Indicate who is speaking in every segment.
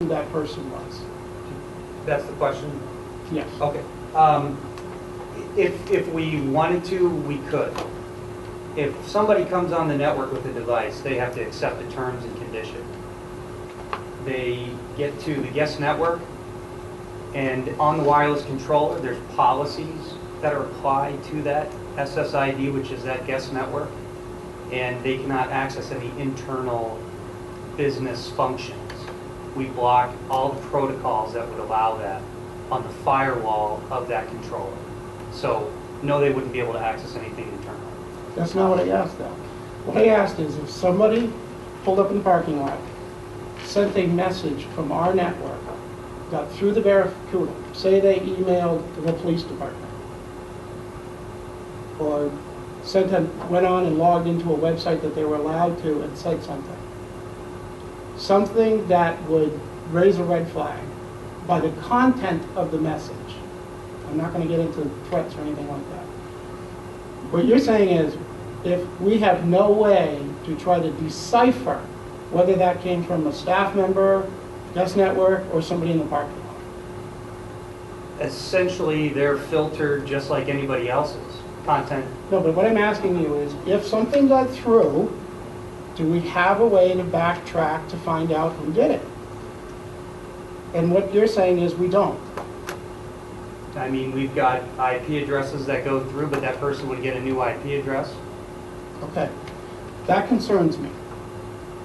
Speaker 1: who that person was.
Speaker 2: That's the question?
Speaker 1: Yes.
Speaker 2: Okay. If we wanted to, we could. If somebody comes on the network with a device, they have to accept the terms and conditions. They get to the guest network, and on the wireless controller, there's policies that are applied to that SSID, which is that guest network, and they cannot access any internal business functions. We block all the protocols that would allow that on the firewall of that controller. So, no, they wouldn't be able to access anything internally.
Speaker 1: That's not what I asked, though. What I asked is if somebody pulled up in the parking lot, sent a message from our network, got through the Barracuda, say they emailed the police department, or went on and logged into a website that they were allowed to and said something. Something that would raise a red flag by the content of the message. I'm not going to get into threats or anything like that. What you're saying is, if we have no way to try to decipher whether that came from a staff member, guest network, or somebody in the parking lot.
Speaker 2: Essentially, they're filtered just like anybody else's content.
Speaker 1: No, but what I'm asking you is, if something got through, do we have a way to backtrack to find out who did it? And what you're saying is we don't.
Speaker 2: I mean, we've got IP addresses that go through, but that person would get a new IP address.
Speaker 1: Okay. That concerns me.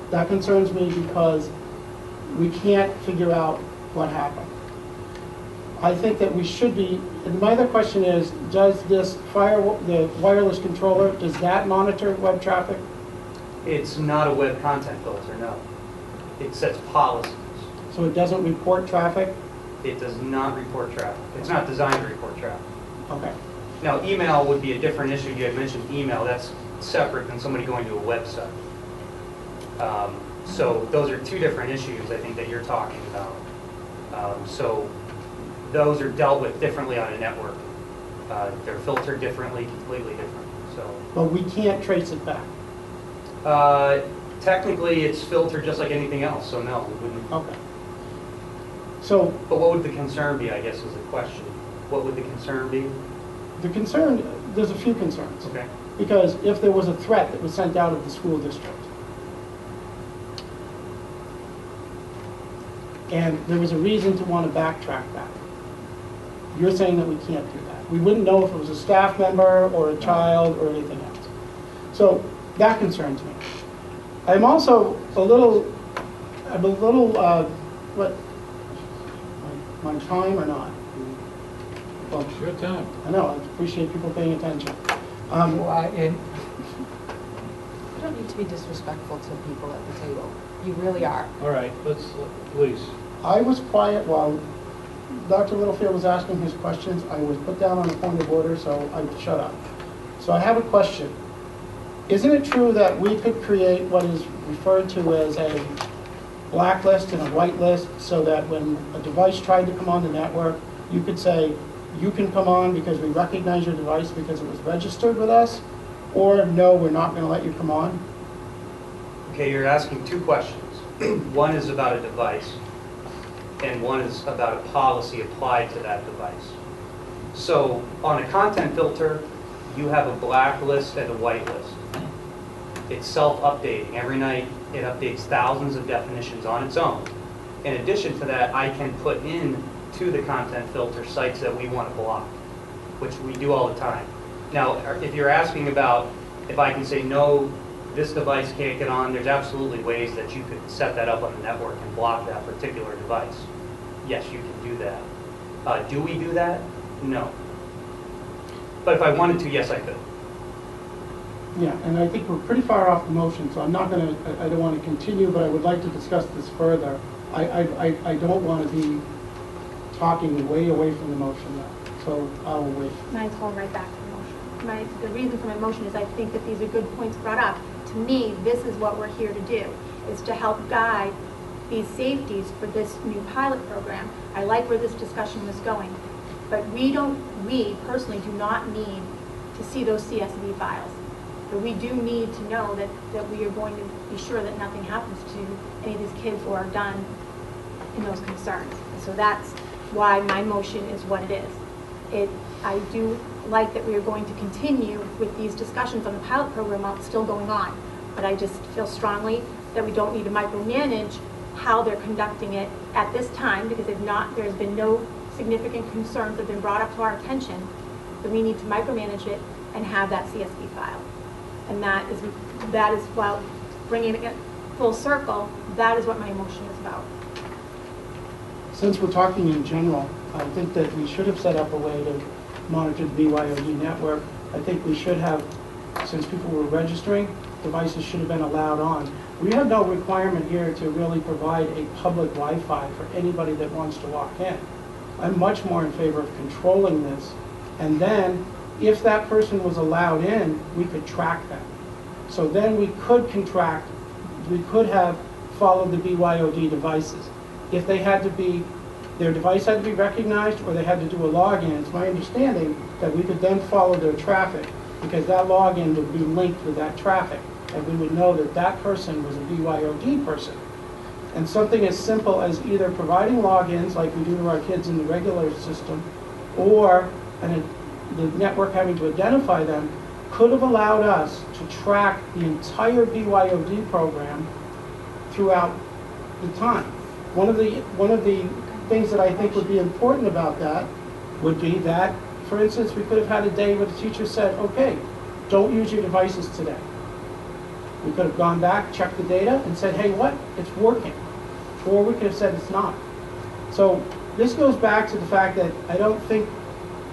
Speaker 1: That concerns me because we can't figure out what happened. I think that we should be, and my other question is, does this the wireless controller, does that monitor web traffic?
Speaker 2: It's not a web content filter, no. It sets policies.
Speaker 1: So it doesn't report traffic?
Speaker 2: It does not report traffic. It's not designed to report traffic.
Speaker 1: Okay.
Speaker 2: Now, email would be a different issue. You had mentioned email. That's separate than somebody going to a website. So those are two different issues, I think, that you're talking about. So those are dealt with differently on a network. They're filtered differently, completely different. So.
Speaker 1: But we can't trace it back?
Speaker 2: Technically, it's filtered just like anything else, so no, we wouldn't.
Speaker 1: Okay. So.
Speaker 2: But what would the concern be, I guess, is the question. What would the concern be?
Speaker 1: The concern, there's a few concerns.
Speaker 2: Okay.
Speaker 1: Because if there was a threat that was sent out of the school district, and there was a reason to want to backtrack that, you're saying that we can't do that. We wouldn't know if it was a staff member or a child or anything else. So that concerns me. I'm also a little, what, my time or not? Well,
Speaker 3: It's your time.
Speaker 1: I know, I appreciate people paying attention.
Speaker 4: You don't need to be disrespectful to people at the table. You really are.
Speaker 3: All right, please.
Speaker 1: I was quiet while Dr. Littlefield was asking his questions. I was put down on a point of order, so I shut up. So I have a question. Isn't it true that we could create what is referred to as a blacklist and a whitelist so that when a device tried to come on the network, you could say, you can come on because we recognize your device because it was registered with us, or no, we're not going to let you come on?
Speaker 2: Okay, you're asking two questions. One is about a device, and one is about a policy applied to that device. So on a content filter, you have a blacklist and a whitelist. It's self-updating. Every night it updates thousands of definitions on its own. In addition to that, I can put in to the content filter sites that we want to block, which we do all the time. Now, if you're asking about if I can say, no, this device can't get on, there's absolutely ways that you could set that up on the network and block that particular device. Yes, you can do that. Do we do that? No. But if I wanted to, yes, I could.
Speaker 1: Yeah, and I think we're pretty far off the motion, so I'm not going to, I don't want to continue, but I would like to discuss this further. I don't want to be talking way away from the motion now, so I'll wait.
Speaker 5: Mine's going right back to the motion. The reason for my motion is I think that these are good points brought up. To me, this is what we're here to do, is to help guide these safeties for this new pilot program. I like where this discussion was going, but we personally do not need to see those CSV files. But we do need to know that we are going to be sure that nothing happens to any of these kids who are done in those concerns. So that's why my motion is what it is. I do like that we are going to continue with these discussions on the pilot program while it's still going on, but I just feel strongly that we don't need to micromanage how they're conducting it at this time, because there's been no significant concerns that have been brought up to our attention, that we need to micromanage it and have that CSV file. And that is while bringing it full circle, that is what my motion is about.
Speaker 1: Since we're talking in general, I think that we should have set up a way to monitor the BYOD network. I think we should have, since people were registering, devices should have been allowed on. We have no requirement here to really provide a public Wi-Fi for anybody that wants to walk in. I'm much more in favor of controlling this, and then if that person was allowed in, we could track them. So then we could have followed the BYOD devices. If they had to be, their device had to be recognized or they had to do a login, it's my understanding that we could then follow their traffic, because that login would be linked with that traffic, and we would know that that person was a BYOD person. And something as simple as either providing logins like we do to our kids in the regular system, or the network having to identify them, could have allowed us to track the entire BYOD program throughout the time. One of the things that I think would be important about that would be that, for instance, we could have had a day where the teacher said, okay, don't use your devices today. We could have gone back, checked the data, and said, hey, what? It's working. Or we could have said it's not. So this goes back to the fact that I don't think,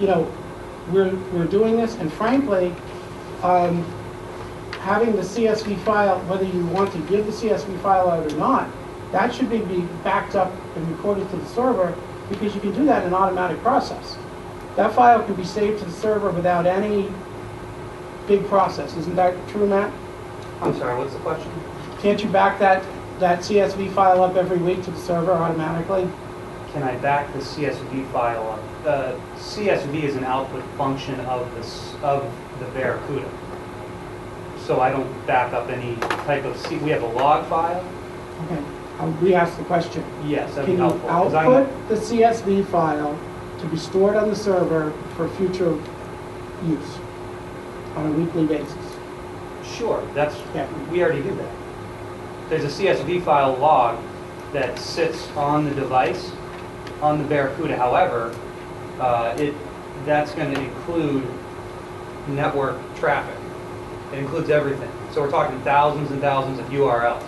Speaker 1: we're doing this, and frankly, having the CSV file, whether you want to give the CSV file out or not, that should be backed up and recorded to the server, because you can do that in an automatic process. That file can be saved to the server without any big process. Isn't that true, Matt?
Speaker 2: I'm sorry, what's the question?
Speaker 1: Can't you back that CSV file up every week to the server automatically?
Speaker 2: Can I back the CSV file up? CSV is an output function of the Barracuda. So I don't back up any type of we have a log file.
Speaker 1: Okay, I'll re-ask the question.
Speaker 2: Yes, that'd
Speaker 1: Can
Speaker 2: be
Speaker 1: you
Speaker 2: helpful.
Speaker 1: output the CSV file to be stored on the server for future use on a weekly basis?
Speaker 2: Sure,
Speaker 1: Yeah.
Speaker 2: we already do that. There's a CSV file log that sits on the device, on the Barracuda. However, that's going to include network traffic. It includes everything. So we're talking thousands and thousands of URLs.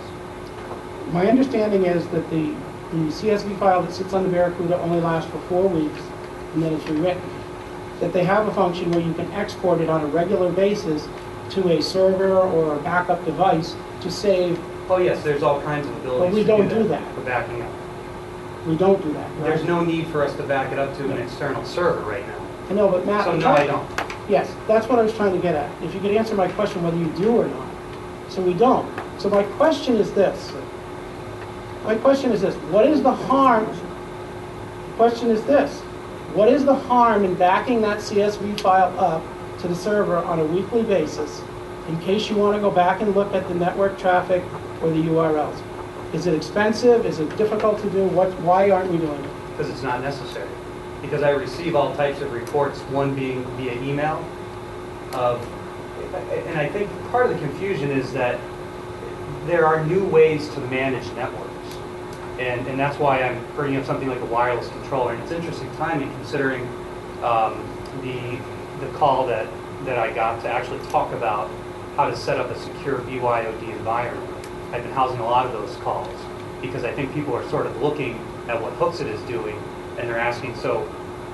Speaker 1: My understanding is that the CSV file that sits on the Barracuda only lasts for 4 weeks, and then it's rewritten. That they have a function where you can export it on a regular basis to a server or a backup device to save.
Speaker 2: Oh yes, there's all kinds of abilities.
Speaker 1: But we don't do that.
Speaker 2: For backing up.
Speaker 1: We don't do that, right?
Speaker 2: There's no need for us to back it up to an external server right now.
Speaker 1: I know, but Matt.
Speaker 2: So no, I don't.
Speaker 1: Yes, that's what I was trying to get at. If you could answer my question whether you do or not. So we don't. So my question is this. What is the harm? The question is this. What is the harm in backing that CSV file up to the server on a weekly basis in case you want to go back and look at the network traffic or the URLs? Is it expensive? Is it difficult to do? Why aren't we doing it?
Speaker 2: Because it's not necessary. Because I receive all types of reports, one being via email. And I think part of the confusion is that there are new ways to manage networks. And that's why I'm bringing up something like a wireless controller. And it's interesting timing considering the call that I got to actually talk about how to set up a secure BYOD environment. I've been housing a lot of those calls because I think people are sort of looking at what Hooksett is doing, and they're asking, so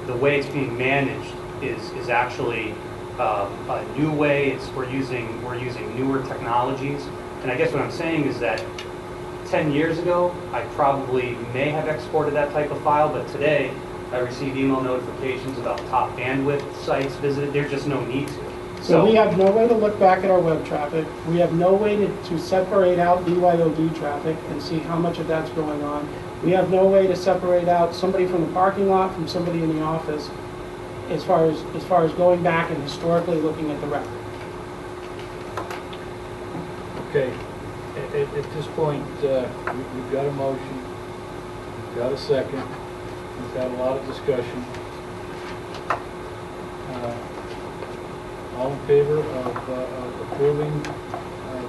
Speaker 2: the way it's being managed is actually a new way. We're using newer technologies. And I guess what I'm saying is that 10 years ago, I probably may have exported that type of file, but today I receive email notifications about top bandwidth sites visited. There's just no need to.
Speaker 1: So we have no way to look back at our web traffic. We have no way to separate out BYOD traffic and see how much of that's going on. We have no way to separate out somebody from the parking lot from somebody in the office as far as going back and historically looking at the record.
Speaker 3: Okay, at this point, we've got a motion. Got a second. We've had a lot of discussion. All in favor of approving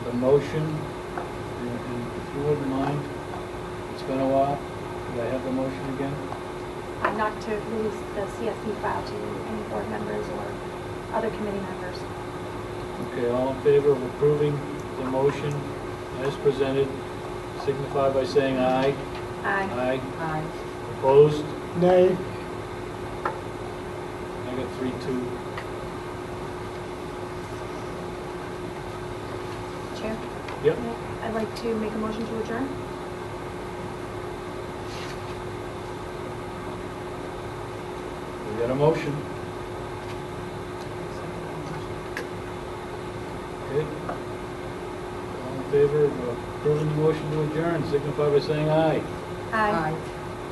Speaker 3: the motion? And if you wouldn't mind, it's been a while. Could I have the motion again?
Speaker 5: Not to release the CSV file to any board members or other committee members.
Speaker 3: Okay, all in favor of approving the motion as presented, signify by saying aye.
Speaker 5: Aye.
Speaker 3: Aye.
Speaker 4: Aye.
Speaker 3: Opposed?
Speaker 1: Nay.
Speaker 3: I got 3-2.
Speaker 5: Chair?
Speaker 3: Yep.
Speaker 5: I'd like to make a motion to adjourn.
Speaker 3: We got a motion. Okay. All in favor of approving the motion to adjourn, signify by saying aye.
Speaker 5: Aye.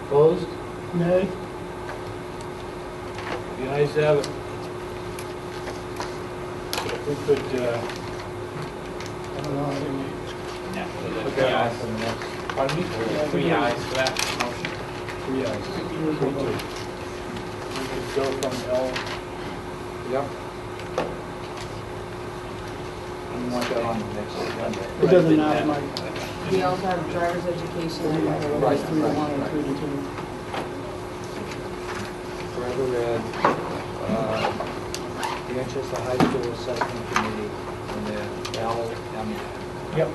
Speaker 3: Opposed?
Speaker 1: Nay.
Speaker 3: The ayes have it. If we could,
Speaker 1: I don't know. I didn't-
Speaker 6: Yeah, so the
Speaker 3: look
Speaker 6: three
Speaker 3: at
Speaker 6: ayes.
Speaker 3: for the next.
Speaker 6: Pardon me? Three ayes for that motion.
Speaker 3: 3 ayes. 3-2. We could go from L.
Speaker 6: Yep. You want that on the next agenda?
Speaker 1: It doesn't matter, Mike.
Speaker 4: We also have driver's education.
Speaker 1: Right, 3-1 and 3-2.
Speaker 6: Forever read, the Manchester High School Assessment Committee, and then LM.
Speaker 3: Yep.